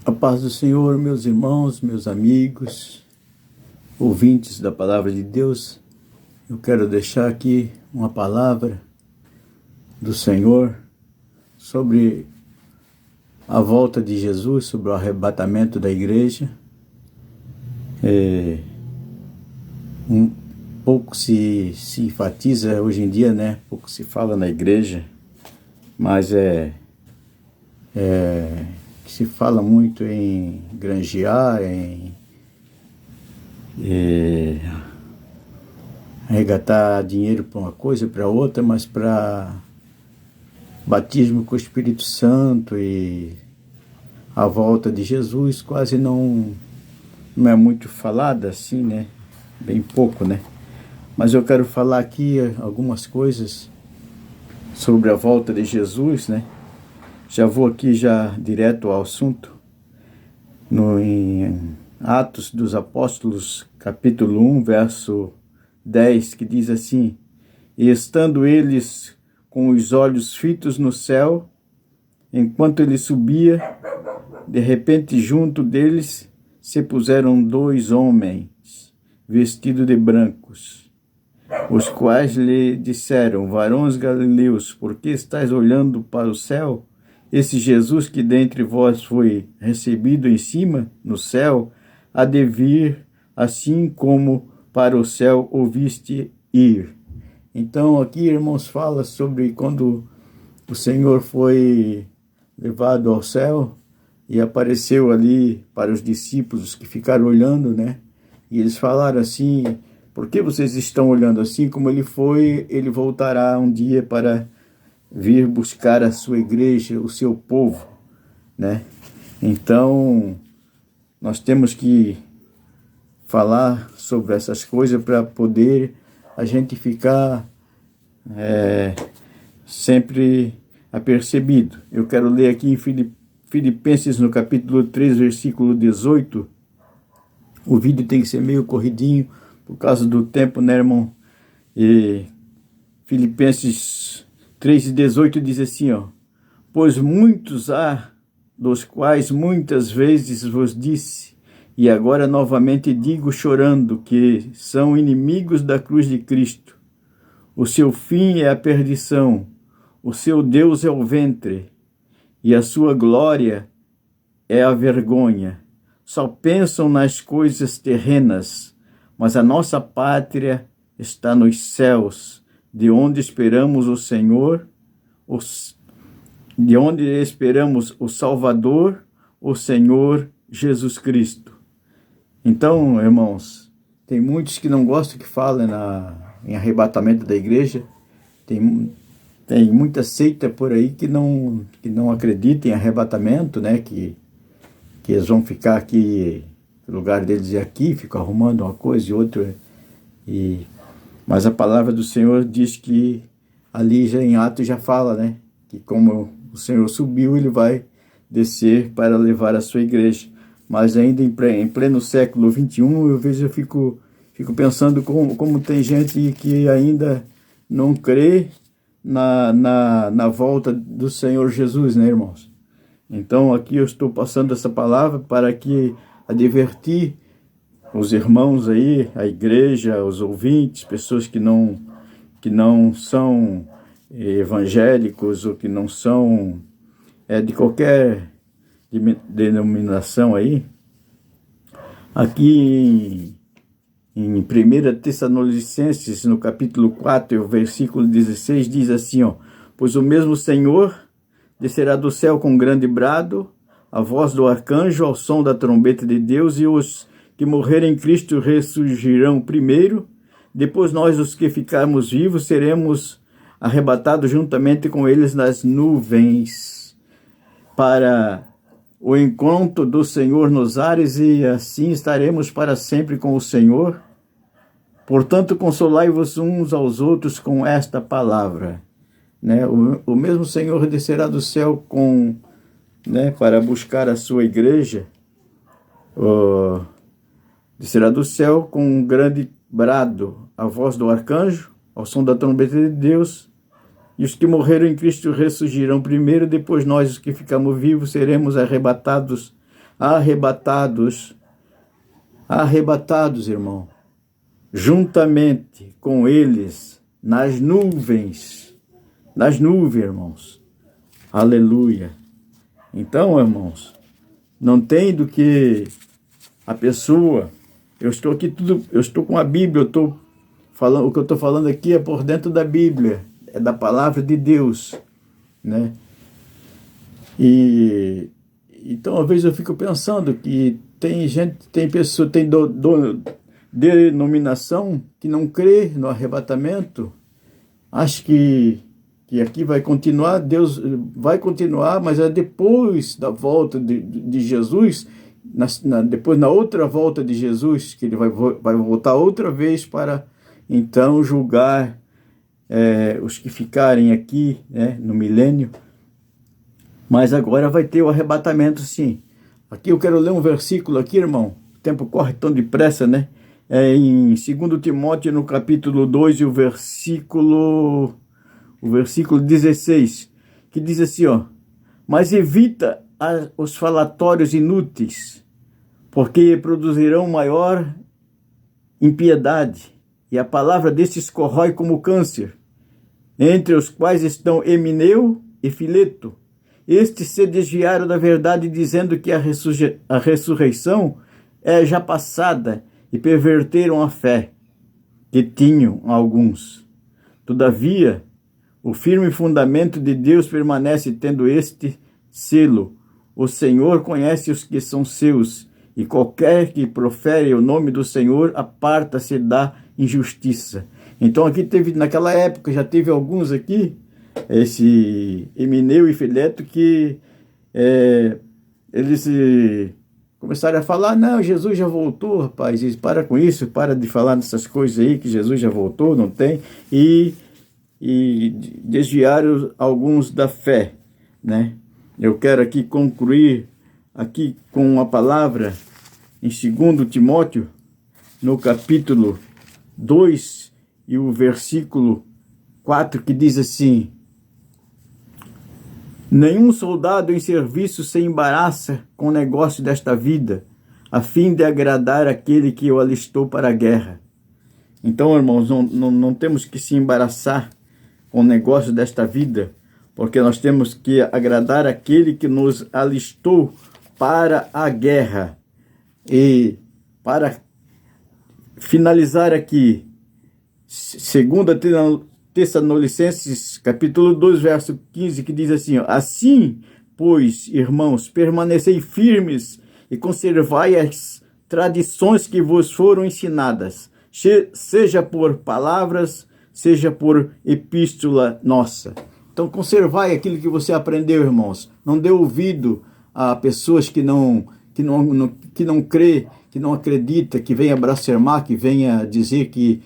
A paz do Senhor, meus irmãos, meus amigos, ouvintes da Palavra de Deus. Eu quero deixar aqui uma palavra do Senhor sobre a volta de Jesus, sobre o arrebatamento da igreja. Pouco se enfatiza hoje em dia, né? Pouco se fala na igreja, mas se fala muito em granjear, em arregatar dinheiro para uma coisa, para outra, mas para batismo com o Espírito Santo e a volta de Jesus quase não é muito falada assim, né? Bem pouco, né? Mas eu quero falar aqui algumas coisas sobre a volta de Jesus, né? Já vou aqui direto ao assunto, em Atos dos Apóstolos, capítulo 1, verso 10, que diz assim: E estando eles com os olhos fitos no céu, enquanto ele subia, de repente junto deles se puseram 2 homens, vestidos de brancos, os quais lhe disseram: Varões galileus, por que estáis olhando para o céu? Esse Jesus que dentre vós foi recebido em cima, no céu, há de vir, assim como para o céu o viste ir. Então aqui, irmãos, fala sobre quando o Senhor foi levado ao céu e apareceu ali para os discípulos que ficaram olhando, né? E eles falaram assim: por que vocês estão olhando assim? Como ele foi, ele voltará um dia para vir buscar a sua igreja, o seu povo, né? Então, nós temos que falar sobre essas coisas para poder a gente ficar sempre apercebido. Eu quero ler aqui em Filipenses, no capítulo 3, versículo 18. O vídeo tem que ser meio corridinho, por causa do tempo, né, irmão? E Filipenses 3,18 diz assim, pois muitos há, dos quais muitas vezes vos disse, e agora novamente digo chorando, que são inimigos da cruz de Cristo. O seu fim é a perdição, o seu Deus é o ventre, e a sua glória é a vergonha. Só pensam nas coisas terrenas, mas a nossa pátria está nos céus, de onde esperamos o Senhor, de onde esperamos o Salvador, o Senhor Jesus Cristo. Então, irmãos, tem muitos que não gostam que falem em arrebatamento da igreja. Tem muita seita por aí que não acredita em arrebatamento, né? Que eles vão ficar aqui, o lugar deles é aqui, ficam arrumando uma coisa e outra. Mas a palavra do Senhor diz que ali já em Atos já fala, né? Que como o Senhor subiu, ele vai descer para levar a sua igreja. Mas ainda em pleno século XXI, eu fico pensando como tem gente que ainda não crê na volta do Senhor Jesus, né, irmãos? Então aqui eu estou passando essa palavra para advertir os irmãos aí, a igreja, os ouvintes, pessoas que não são evangélicos ou que não são de qualquer denominação aí. Aqui em 1 Tessalonicenses, no capítulo 4, o versículo 16, diz assim, pois o mesmo Senhor descerá do céu com grande brado, a voz do arcanjo, ao som da trombeta de Deus, e os que morrerem em Cristo ressurgirão primeiro. Depois nós, os que ficarmos vivos, seremos arrebatados juntamente com eles nas nuvens para o encontro do Senhor nos ares, e assim estaremos para sempre com o Senhor. Portanto, consolai-vos uns aos outros com esta palavra, né? O mesmo Senhor descerá do céu para buscar a sua igreja, descerá do céu com um grande brado, a voz do arcanjo, ao som da trombeta de Deus, e os que morreram em Cristo ressurgirão primeiro. Depois nós, os que ficamos vivos, seremos arrebatados arrebatados, irmão, juntamente com eles nas nuvens, irmãos. Aleluia. Então, irmãos, não tem do que a pessoa, eu estou com a Bíblia, o que eu estou falando aqui é por dentro da Bíblia, é da palavra de Deus, né? E então, às vezes eu fico pensando que tem pessoa, tem denominação que não crê no arrebatamento, acho que aqui vai continuar, Deus vai continuar, mas é depois da volta de Jesus, depois na outra volta de Jesus, que ele vai voltar outra vez para então julgar os que ficarem aqui, né, no milênio. Mas agora vai ter o arrebatamento, sim. Aqui eu quero ler um versículo aqui, irmão. O tempo corre tão depressa, né? Em 2 Timóteo, no capítulo 2, e o versículo 16, que diz assim, ó: mas evita os falatórios inúteis, porque produzirão maior impiedade, e a palavra destes corrói como câncer, entre os quais estão Emineu e Fileto. Estes se desviaram da verdade, dizendo que a ressurreição é já passada, e perverteram a fé que tinham alguns. Todavia, o firme fundamento de Deus permanece, tendo este selo: o Senhor conhece os que são seus, e qualquer que profere o nome do Senhor aparta-se da injustiça. Então aqui naquela época, já teve alguns aqui, esse Emineu e Fileto, que eles começaram a falar: não, Jesus já voltou, rapaz, e para com isso, para de falar dessas coisas aí, que Jesus já voltou, não tem, e desviaram alguns da fé, né? Eu quero aqui concluir aqui com uma palavra em 2 Timóteo, no capítulo 2 e o versículo 4, que diz assim: nenhum soldado em serviço se embaraça com o negócio desta vida, a fim de agradar aquele que o alistou para a guerra. Então, irmãos, não temos que se embaraçar com o negócio desta vida, porque nós temos que agradar aquele que nos alistou para a guerra. E para finalizar aqui, 2 Tessalonicenses, capítulo 2, verso 15, que diz assim: assim, pois, irmãos, permanecei firmes e conservai as tradições que vos foram ensinadas, seja por palavras, seja por epístola nossa. Então, conservai aquilo que você aprendeu, irmãos. Não dê ouvido a pessoas que não crê, que não acredita, que venha blasfemar, que venha dizer que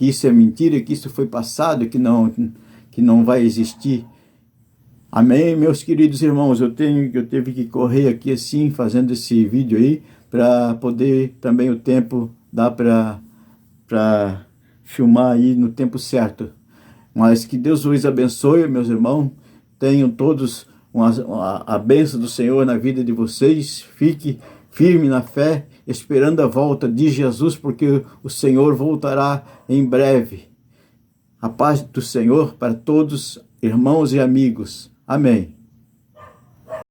isso é mentira, que isso foi passado, que não vai existir. Amém, meus queridos irmãos? Eu tive que correr aqui assim, fazendo esse vídeo aí, para poder também o tempo dar para filmar aí no tempo certo. Mas que Deus os abençoe, meus irmãos. Tenham todos a bênção do Senhor na vida de vocês. Fique firme na fé, esperando a volta de Jesus, porque o Senhor voltará em breve. A paz do Senhor para todos, irmãos e amigos. Amém.